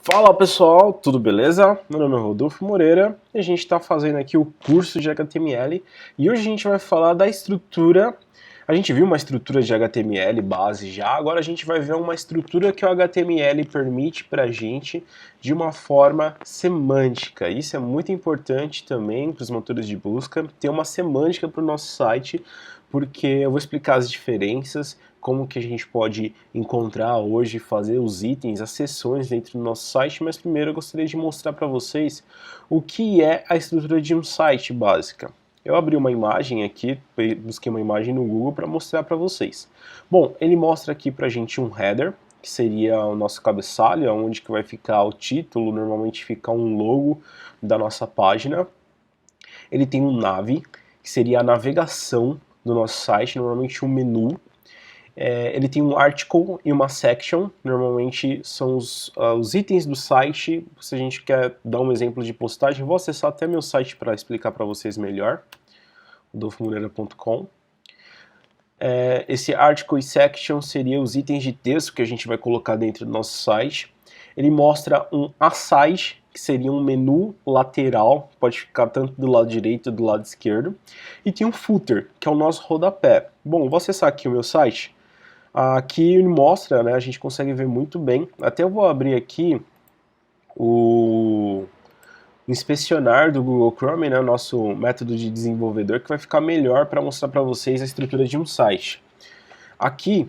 Fala pessoal, tudo beleza? Meu nome é Rodolfo Moreira e a gente está fazendo aqui o curso de HTML e hoje a gente vai falar da estrutura. A gente viu uma estrutura de HTML base já, agora a gente vai ver uma estrutura que o HTML permite para a gente de uma forma semântica. Isso é muito importante também para os motores de busca, ter uma semântica para o nosso site, porque eu vou explicar as diferenças, como que a gente pode encontrar hoje, fazer os itens, as seções dentro do nosso site, mas primeiro eu gostaria de mostrar para vocês o que é a estrutura de um site básica. Eu abri uma imagem aqui, busquei uma imagem no Google para mostrar para vocês. Bom, ele mostra aqui para a gente um header, que seria o nosso cabeçalho, onde que vai ficar o título, normalmente fica um logo da nossa página. Ele tem um nav, que seria a navegação do nosso site, normalmente um menu. Ele tem um article e uma section, normalmente são os itens do site. Se a gente quer dar um exemplo de postagem, vou acessar até meu site para explicar para vocês melhor, rodolfomoreira.com. Esse article e section seria os itens de texto que a gente vai colocar dentro do nosso site. Ele mostra um aside, que seria um menu lateral, pode ficar tanto do lado direito ou do lado esquerdo. E tem um footer, que é o nosso rodapé. Bom, vou acessar aqui o meu site. Aqui mostra, né, a gente consegue ver muito bem. Até eu vou abrir aqui o inspecionar do Google Chrome, né, nosso método de desenvolvedor, que vai ficar melhor para mostrar para vocês a estrutura de um site. Aqui,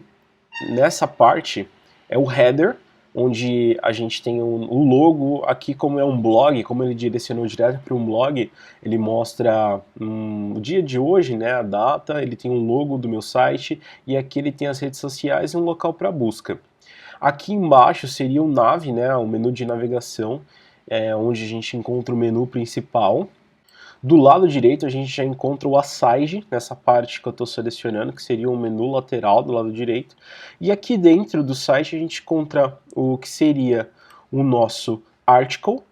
nessa parte, é o header, onde a gente tem o logo. Aqui, como é um blog, como ele direcionou direto para um blog, ele mostra o dia de hoje, né, a data, ele tem um logo do meu site, e aqui ele tem as redes sociais e um local para busca. Aqui embaixo seria o nav, né, o menu de navegação, onde a gente encontra o menu principal. Do lado direito a gente já encontra o aside, nessa parte que eu estou selecionando, que seria um menu lateral do lado direito. E aqui dentro do site a gente encontra o que seria o nosso article,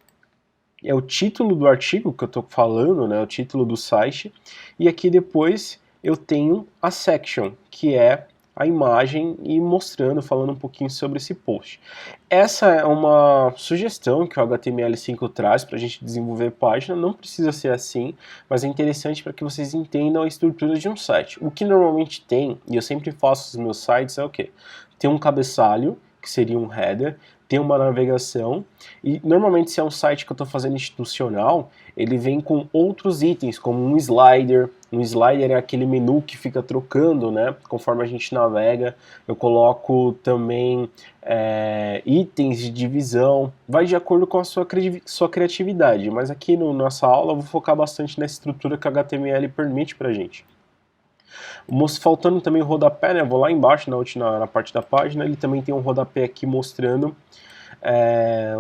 é o título do artigo que eu estou falando, né, o título do site. E aqui depois eu tenho a section, que é a imagem e mostrando, falando um pouquinho sobre esse post. Essa é uma sugestão que o HTML5 traz para a gente desenvolver página, não precisa ser assim, mas é interessante para que vocês entendam a estrutura de um site. O que normalmente tem, e eu sempre faço nos meus sites, é o quê? Tem um cabeçalho, que seria um header, tem uma navegação, e normalmente se é um site que eu estou fazendo institucional, ele vem com outros itens, como um slider. Um slider é aquele menu que fica trocando, né, conforme a gente navega. Eu coloco também itens de divisão, vai de acordo com a sua criatividade, mas aqui na nossa aula eu vou focar bastante nessa estrutura que o HTML permite pra gente. Faltando também o rodapé, né, vou lá embaixo na parte da página, ele também tem um rodapé aqui mostrando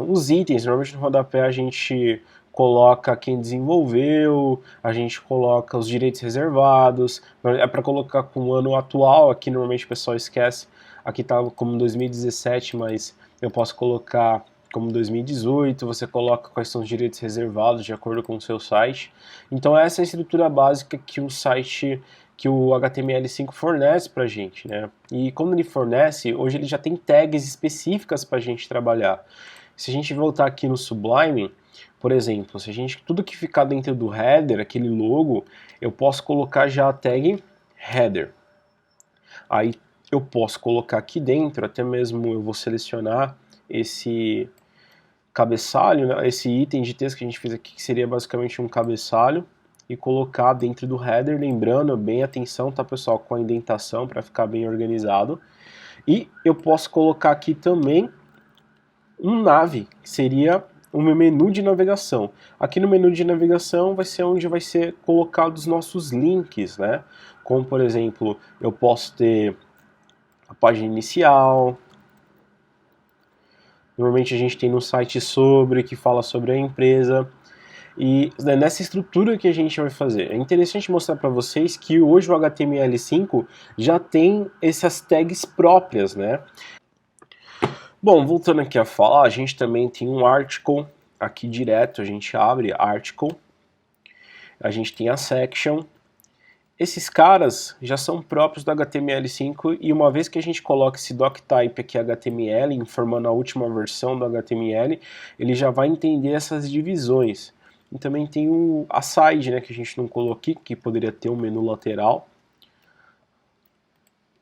os itens. Normalmente no rodapé a gente coloca quem desenvolveu, a gente coloca os direitos reservados, é para colocar com o ano atual. Aqui normalmente o pessoal esquece, aqui tá como 2017, mas eu posso colocar como 2018, você coloca quais são os direitos reservados de acordo com o seu site. Então essa é a estrutura básica que o HTML5 fornece para a gente, né? E quando ele fornece, hoje ele já tem tags específicas para a gente trabalhar. Se a gente voltar aqui no Sublime, por exemplo, se a gente tudo que ficar dentro do header, aquele logo, eu posso colocar já a tag header. Aí eu posso colocar aqui dentro, até mesmo eu vou selecionar esse cabeçalho, né, esse item de texto que a gente fez aqui, que seria basicamente um cabeçalho, e colocar dentro do header, lembrando bem, atenção, tá pessoal, com a indentação para ficar bem organizado. E eu posso colocar aqui também um nav, que seria o meu menu de navegação. Aqui no menu de navegação vai ser onde vai ser colocados os nossos links, né? Como por exemplo, eu posso ter a página inicial. Normalmente a gente tem no site que fala sobre a empresa. E nessa estrutura que a gente vai fazer, é interessante mostrar para vocês que hoje o HTML5 já tem essas tags próprias, né? Bom, voltando aqui a falar, a gente também tem um article, aqui direto a gente abre article, a gente tem a section, Esses caras já são próprios do HTML5 e uma vez que a gente coloca esse doctype aqui HTML, informando a última versão do HTML, ele já vai entender essas divisões. E também tem o aside, né, que a gente não colocou aqui, que poderia ter um menu lateral.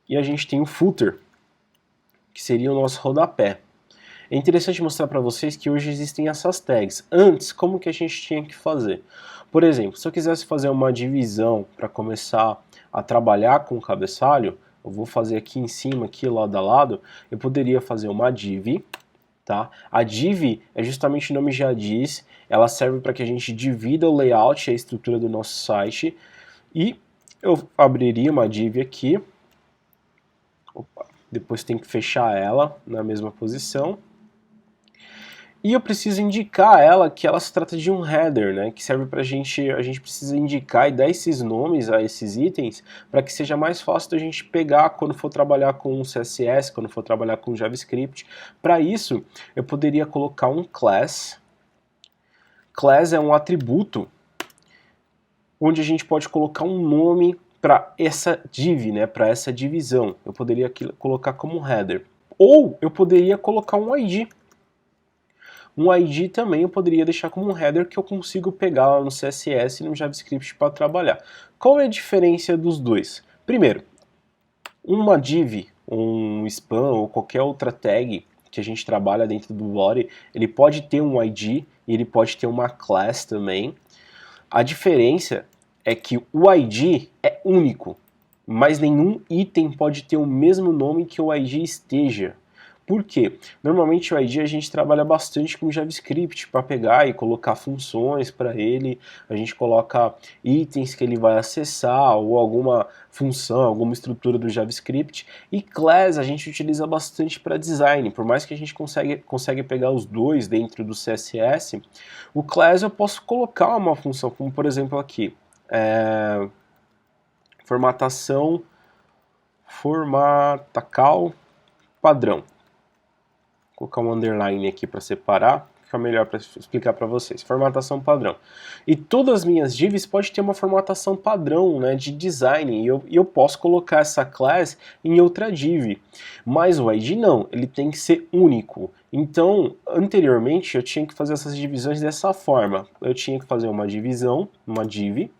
E a gente tem o footer, que seria o nosso rodapé. É interessante mostrar para vocês que hoje existem essas tags. Antes, como que a gente tinha que fazer? Por exemplo, se eu quisesse fazer uma divisão para começar a trabalhar com o cabeçalho, eu vou fazer aqui em cima, aqui lado a lado, eu poderia fazer uma div, tá? A div é justamente o nome já diz, ela serve para que a gente divida o layout e a estrutura do nosso site, e eu abriria uma div aqui, opa, depois tem que fechar ela na mesma posição, e eu preciso indicar a ela que ela se trata de um header, né, que serve para a gente precisa indicar e dar esses nomes a esses itens para que seja mais fácil da gente pegar quando for trabalhar com CSS, quando for trabalhar com JavaScript. Para isso, eu poderia colocar um class. Class é um atributo onde a gente pode colocar um nome para essa div, né, para essa divisão. Eu poderia colocar como header. Ou eu poderia colocar um ID. Um ID também eu poderia deixar como um header que eu consigo pegar lá no CSS e no JavaScript para trabalhar. Qual é a diferença dos dois? Primeiro, uma div, um span ou qualquer outra tag que a gente trabalha dentro do body, ele pode ter um ID e ele pode ter uma class também. A diferença é que o ID é único, mas nenhum item pode ter o mesmo nome que o ID esteja. Por quê? Normalmente o ID a gente trabalha bastante com JavaScript para pegar e colocar funções para ele, a gente coloca itens que ele vai acessar ou alguma função, alguma estrutura do JavaScript, e class a gente utiliza bastante para design. Por mais que a gente consegue pegar os dois dentro do CSS, o class eu posso colocar uma função, como por exemplo aqui, formatação cal padrão. Vou colocar um underline aqui para separar, fica melhor para explicar para vocês. Formatação padrão. E todas as minhas divs podem ter uma formatação padrão, né, de design, e eu posso colocar essa class em outra div. Mas o ID não, ele tem que ser único. Então, anteriormente, eu tinha que fazer essas divisões dessa forma. Eu tinha que fazer uma divisão, uma div,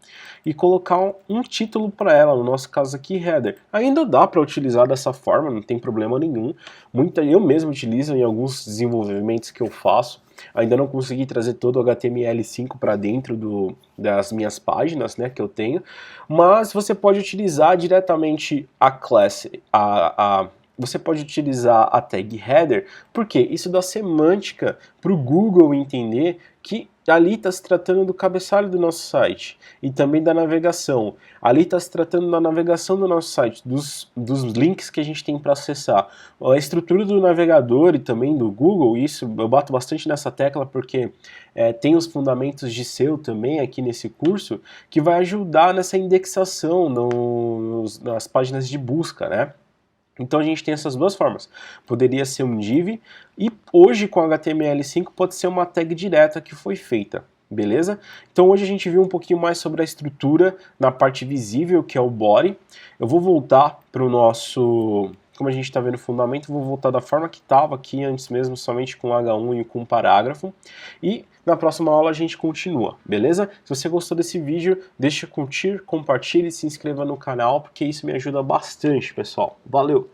e colocar um título para ela, no nosso caso aqui, header. Ainda dá para utilizar dessa forma, não tem problema nenhum. Eu mesmo utilizo em alguns desenvolvimentos que eu faço. Ainda não consegui trazer todo o HTML5 para dentro das minhas páginas, né, que eu tenho, mas você pode utilizar diretamente a class, você pode utilizar a tag header, porque isso dá semântica para o Google entender que ali está se tratando do cabeçalho do nosso site e também da navegação. Ali está se tratando da navegação do nosso site, dos links que a gente tem para acessar. A estrutura do navegador e também do Google, isso eu bato bastante nessa tecla porque tem os fundamentos de SEO também aqui nesse curso, que vai ajudar nessa indexação nas páginas de busca, né? Então a gente tem essas duas formas. Poderia ser um div e hoje com HTML5 pode ser uma tag direta que foi feita, beleza? Então hoje a gente viu um pouquinho mais sobre a estrutura na parte visível, que é o body. Eu vou voltar para o nosso, como a gente está vendo o fundamento, vou voltar da forma que estava aqui antes mesmo, somente com H1 e com parágrafo. E na próxima aula a gente continua, beleza? Se você gostou desse vídeo, deixa curtir, compartilhe e se inscreva no canal, porque isso me ajuda bastante, pessoal. Valeu!